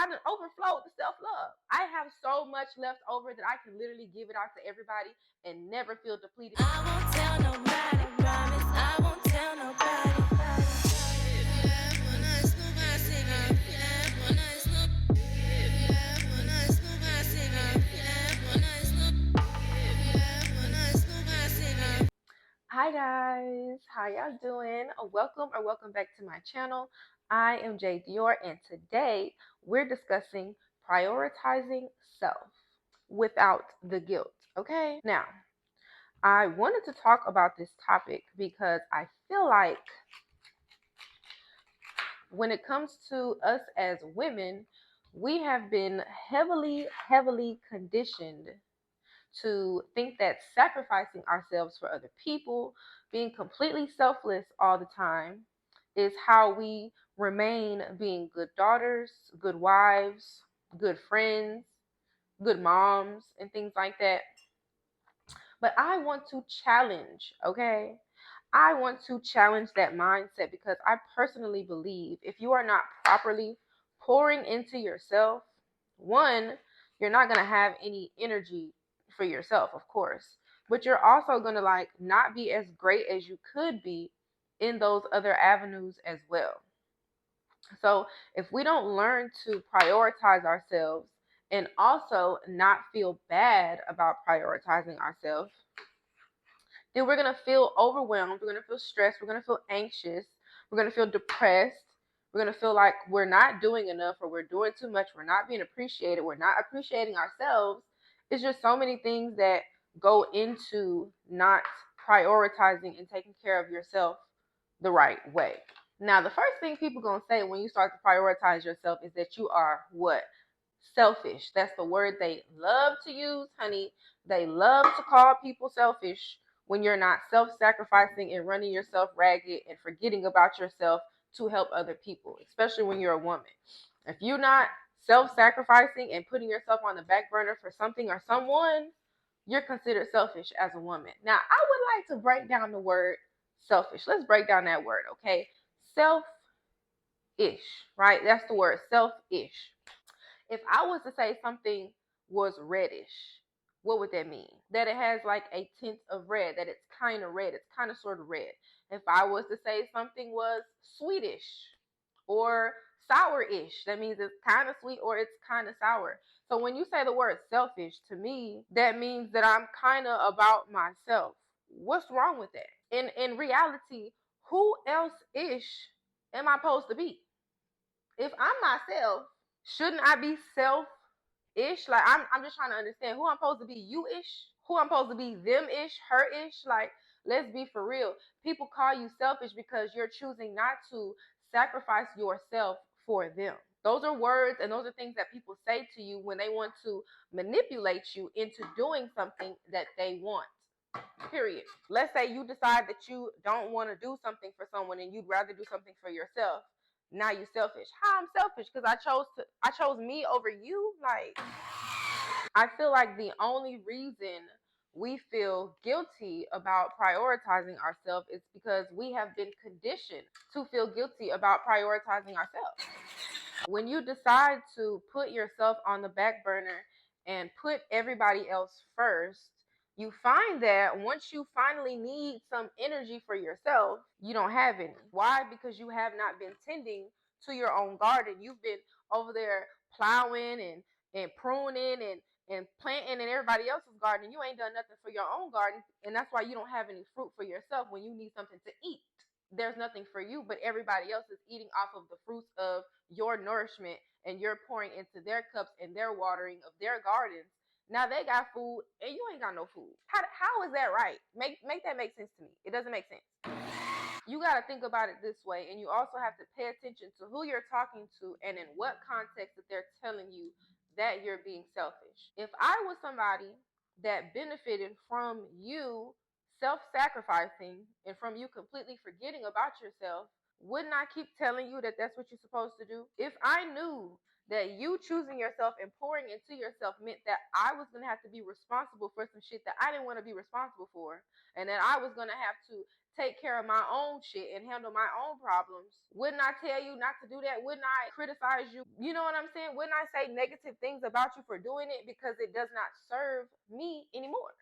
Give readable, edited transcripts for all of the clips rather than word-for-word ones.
I done overflowed the self-love. I have so much left over that I can literally give it out to everybody and never feel depleted. I won't tell nobody, promise I won't tell nobody. Hi guys, how y'all doing? Welcome back to my channel. I am Jay Dior, and today we're discussing prioritizing self without the guilt. Okay, now I wanted to talk about this topic because I feel like when it comes to us as women, we have been heavily conditioned to think that sacrificing ourselves for other people, being completely selfless all the time, is how we remain being good daughters, good wives, good friends, good moms, and things like that. But I want to challenge, okay? I want to challenge that mindset because I personally believe if you are not properly pouring into yourself, one, you're not going to have any energy for yourself, of course, but you're also going to not be as great as you could be in those other avenues as well. So if we don't learn to prioritize ourselves and also not feel bad about prioritizing ourselves, then we're going to feel overwhelmed. We're going to feel stressed. We're going to feel anxious. We're going to feel depressed. We're going to feel like we're not doing enough or we're doing too much. We're not being appreciated. We're not appreciating ourselves. It's just so many things that go into not prioritizing and taking care of yourself the right way. Now, the first thing people are going to say when you start to prioritize yourself is that you are what? Selfish. That's the word they love to use, honey. They love to call people selfish when you're not self-sacrificing and running yourself ragged and forgetting about yourself to help other people, especially when you're a woman. If you're not self-sacrificing and putting yourself on the back burner for something or someone, you're considered selfish as a woman. Now, I would like to break down the word selfish. Let's break down that word, okay? Self-ish, right? That's the word, self-ish. If I was to say something was reddish, what would that mean? That it has like a tint of red, that it's kind of red, it's kind of sort of red. If I was to say something was sweetish or sour-ish, that means it's kind of sweet or it's kind of sour. So when you say the word selfish, to me, that means that I'm kind of about myself. What's wrong with that? In reality, who else ish am I supposed to be? If I'm myself, shouldn't I be self-ish? Like I'm just trying to understand who I'm supposed to be, you-ish, who I'm supposed to be, them-ish, her-ish. Like, let's be for real. People call you selfish because you're choosing not to sacrifice yourself for them. Those are words and those are things that people say to you when they want to manipulate you into doing something that they want. Period. Let's say you decide that you don't want to do something for someone and you'd rather do something for yourself. Now you're selfish. How I'm selfish? Because I chose me over you. Like, I feel like the only reason we feel guilty about prioritizing ourselves is because we have been conditioned to feel guilty about prioritizing ourselves. When you decide to put yourself on the back burner and put everybody else first, you find that once you finally need some energy for yourself, you don't have any. Why? Because you have not been tending to your own garden. You've been over there plowing and pruning and planting in everybody else's garden. You ain't done nothing for your own garden, and that's why you don't have any fruit for yourself when you need something to eat. There's nothing for you, but everybody else is eating off of the fruits of your nourishment, and you're pouring into their cups and their watering of their gardens. Now they got food and you ain't got no food. How is that right? Make that make sense to me. It doesn't make sense. You got to think about it this way, and you also have to pay attention to who you're talking to and in what context that they're telling you that you're being selfish. If I was somebody that benefited from you self-sacrificing and from you completely forgetting about yourself, wouldn't I keep telling you that that's what you're supposed to do? If I knew that you choosing yourself and pouring into yourself meant that I was going to have to be responsible for some shit that I didn't want to be responsible for, and that I was going to have to take care of my own shit and handle my own problems. Wouldn't I tell you not to do that? Wouldn't I criticize you? You know what I'm saying? Wouldn't I say negative things about you for doing it because it does not serve me anymore?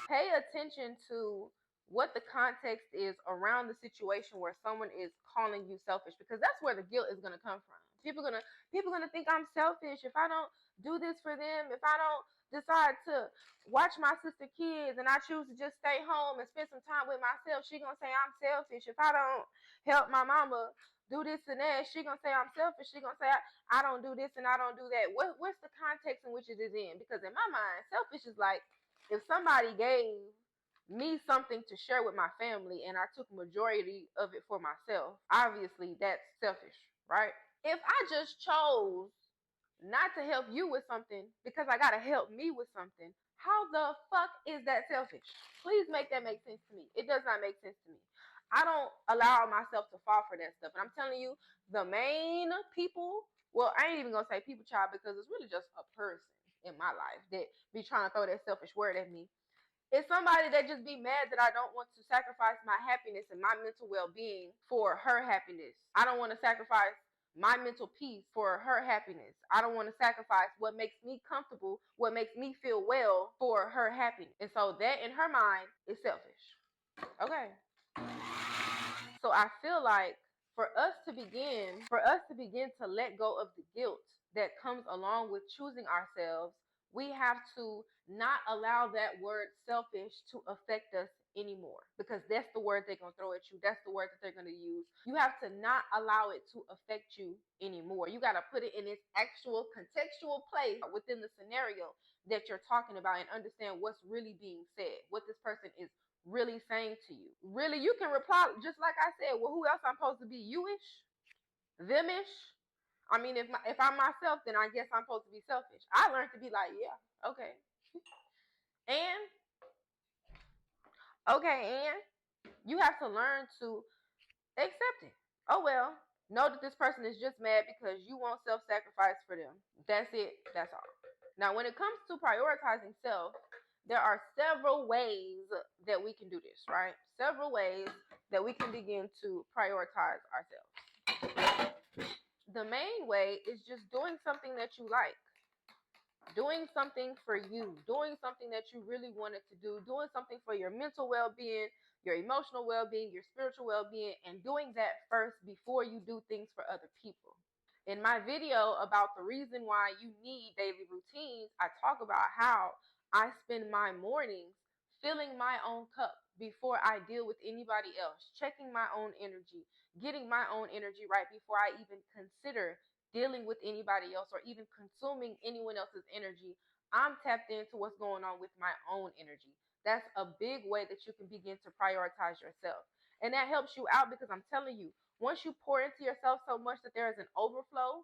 Pay attention to what the context is around the situation where someone is calling you selfish, because that's where the guilt is going to come from. People gonna think I'm selfish if I don't do this for them, if I don't decide to watch my sister kids and I choose to just stay home and spend some time with myself. She gonna say I'm selfish if I don't help my mama do this and that. She gonna say I'm selfish. She gonna say I don't do this and I don't do that. What's the context in which it is in? Because in my mind, selfish is like if somebody gave me something to share with my family and I took majority of it for myself, obviously that's selfish, right? If I just chose not to help you with something because I gotta help me with something, how the fuck is that selfish? Please make that make sense to me. It does not make sense to me. I don't allow myself to fall for that stuff. And I'm telling you, the main people, well, I ain't even gonna say people child because it's really just a person in my life that be trying to throw that selfish word at me. It's somebody that just be mad that I don't want to sacrifice my happiness and my mental well-being for her happiness. I don't want to sacrifice my mental peace for her happiness. I don't want to sacrifice what makes me comfortable, what makes me feel well for her happiness. And so that in her mind is selfish. Okay. So I feel like for us to begin to let go of the guilt that comes along with choosing ourselves, we have to not allow that word selfish to affect us anymore, because that's the word they're going to throw at you. That's the word that they're going to use. You have to not allow it to affect you anymore. You got to put it in its actual contextual place within the scenario that you're talking about and understand what's really being said, what this person is really saying to you. Really, you can reply just like I said, well, who else I'm supposed to be? You-ish? Them-ish? I mean, if I'm myself, then I guess I'm supposed to be selfish. I learned to be like, yeah, okay. And you have to learn to accept it. Oh well, know that this person is just mad because you won't self-sacrifice for them. That's it. That's all. Now, when it comes to prioritizing self, there are several ways that we can do this, right? Several ways that we can begin to prioritize ourselves. The main way is just doing something that you like. Doing something for you, doing something that you really wanted to do, doing something for your mental well-being, your emotional well-being, your spiritual well-being, and doing that first before you do things for other people. In my video about the reason why you need daily routines, I talk about how I spend my mornings filling my own cup before I deal with anybody else, checking my own energy, getting my own energy right before I even consider dealing with anybody else or even consuming anyone else's energy. I'm tapped into what's going on with my own energy. That's a big way that you can begin to prioritize yourself. And that helps you out because I'm telling you, once you pour into yourself so much that there is an overflow,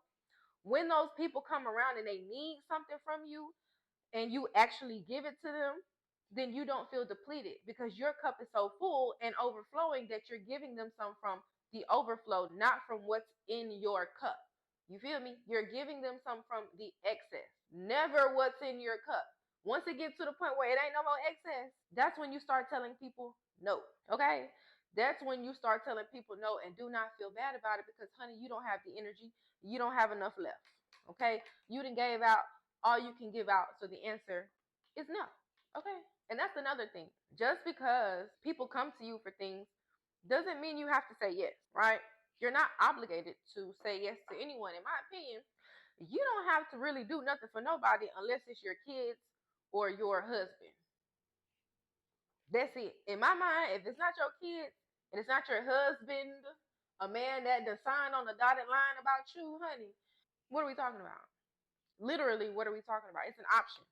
when those people come around and they need something from you and you actually give it to them, then you don't feel depleted because your cup is so full and overflowing that you're giving them some from the overflow, not from what's in your cup. You feel me? You're giving them some from the excess, never what's in your cup. Once it gets to the point where it ain't no more excess, that's when you start telling people no. Okay? That's when you start telling people no, and do not feel bad about it because, honey, you don't have the energy. You don't have enough left. Okay? You done gave out all you can give out. So the answer is no. Okay? And that's another thing. Just because people come to you for things doesn't mean you have to say yes, right? You're not obligated to say yes to anyone. In my opinion, you don't have to really do nothing for nobody unless it's your kids or your husband. That's it. In my mind, if it's not your kids and it's not your husband, a man that done signed on the dotted line about you, honey, what are we talking about? Literally, what are we talking about? It's an option.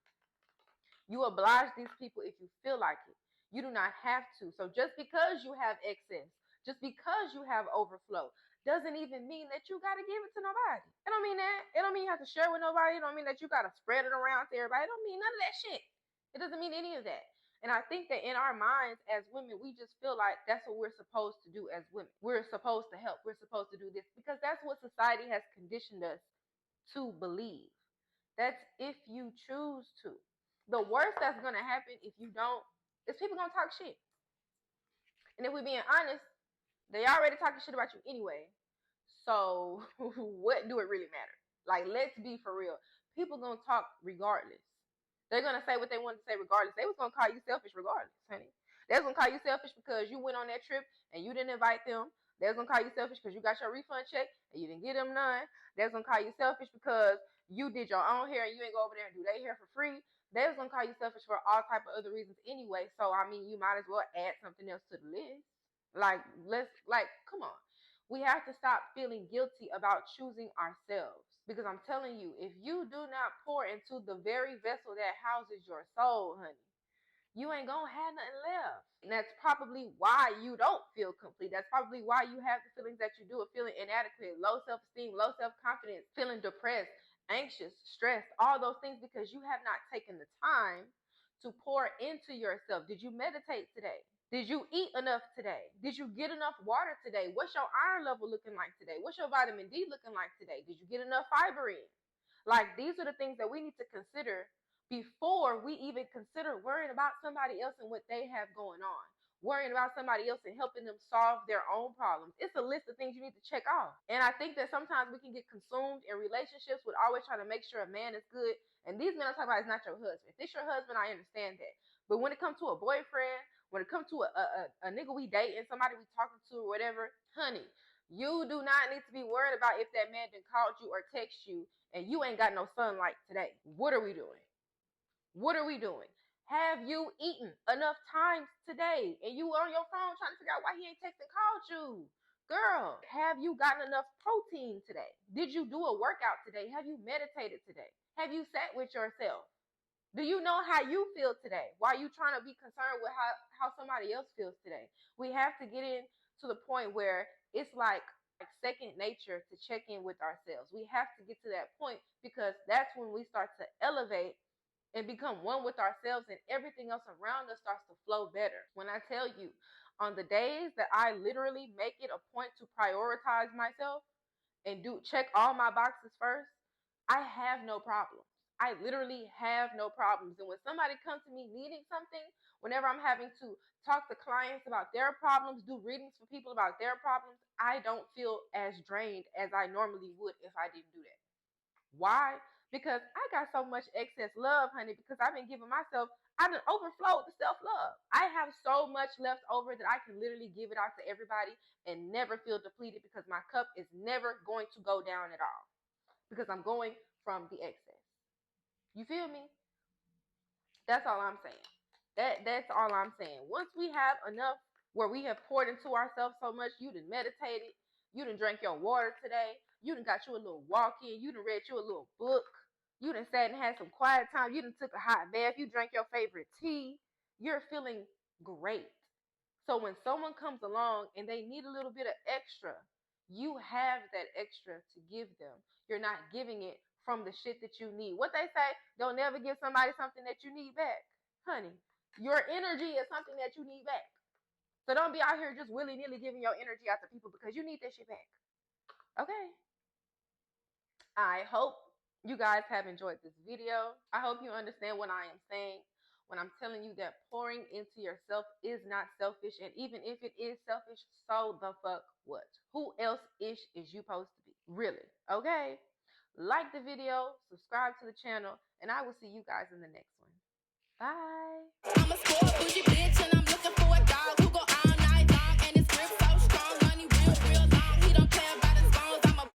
You oblige these people if you feel like it. You do not have to. So just because you have excess, just because you have overflow, doesn't even mean that you got to give it to nobody. It don't mean that. It don't mean you have to share with nobody. It don't mean that you got to spread it around to everybody. It don't mean none of that shit. It doesn't mean any of that. And I think that in our minds as women, we just feel like that's what we're supposed to do as women. We're supposed to help. We're supposed to do this because that's what society has conditioned us to believe. That's if you choose to. The worst that's going to happen if you don't is people going to talk shit. And if we're being honest, they already talking shit about you anyway. So what do it really matter? Like, let's be for real. People gonna talk regardless. They're gonna say what they want to say regardless. They was gonna call you selfish regardless, honey. They was gonna call you selfish because you went on that trip and you didn't invite them. They was gonna call you selfish because you got your refund check and you didn't get them none. They was gonna call you selfish because you did your own hair and you ain't go over there and do their hair for free. They was gonna call you selfish for all type of other reasons anyway. So I mean, you might as well add something else to the list. Like, come on. We have to stop feeling guilty about choosing ourselves. Because I'm telling you, if you do not pour into the very vessel that houses your soul, honey, you ain't gonna have nothing left. And that's probably why you don't feel complete. That's probably why you have the feelings that you do of feeling inadequate, low self-esteem, low self-confidence, feeling depressed, anxious, stressed, all those things, because you have not taken the time to pour into yourself. Did you meditate today? Did you eat enough today? Did you get enough water today? What's your iron level looking like today? What's your vitamin D looking like today? Did you get enough fiber in? Like, these are the things that we need to consider before we even consider worrying about somebody else and what they have going on. Worrying about somebody else and helping them solve their own problems. It's a list of things you need to check off. And I think that sometimes we can get consumed in relationships with always trying to make sure a man is good. And these men I'm talking about is not your husband. If it's your husband, I understand that. But when it comes to a boyfriend, when it comes to a nigga we dating, somebody we talking to or whatever, honey, you do not need to be worried about if that man done called you or text you and you ain't got no sunlight today. What are we doing? What are we doing? Have you eaten enough times today? And you on your phone trying to figure out why he ain't texting called you. Girl, have you gotten enough protein today? Did you do a workout today? Have you meditated today? Have you sat with yourself? Do you know how you feel today? Why are you trying to be concerned with how somebody else feels today? We have to get in to the point where it's like second nature to check in with ourselves. We have to get to that point because that's when we start to elevate and become one with ourselves, and everything else around us starts to flow better. When I tell you, on the days that I literally make it a point to prioritize myself and check all my boxes first, I have no problems. I literally have no problems. And when somebody comes to me needing something, whenever I'm having to talk to clients about their problems, do readings for people about their problems, I don't feel as drained as I normally would if I didn't do that. Why? Because I got so much excess love, honey, because I've been giving myself, I done overflowed the self-love. I have so much left over that I can literally give it out to everybody and never feel depleted because my cup is never going to go down at all because I'm going from the excess. You feel me? That's all I'm saying. That's all I'm saying. Once we have enough where we have poured into ourselves so much, you done meditated, you done drank your water today, you done got you a little walk in, you done read you a little book, you done sat and had some quiet time, you done took a hot bath, you drank your favorite tea, you're feeling great. So when someone comes along and they need a little bit of extra, you have that extra to give them. You're not giving it from the shit that you need. What they say, don't never give somebody something that you need back. Honey, your energy is something that you need back. So don't be out here just willy-nilly giving your energy out to people because you need that shit back. Okay? I hope you guys have enjoyed this video. I hope you understand what I am saying when I'm telling you that pouring into yourself is not selfish. And even if it is selfish, so the fuck what? Who else-ish is you supposed to be? Really? Okay? Like the video, subscribe to the channel, and I will see you guys in the next one. Bye. I'm a spoiled bougie bitch and I'm looking for a dog who go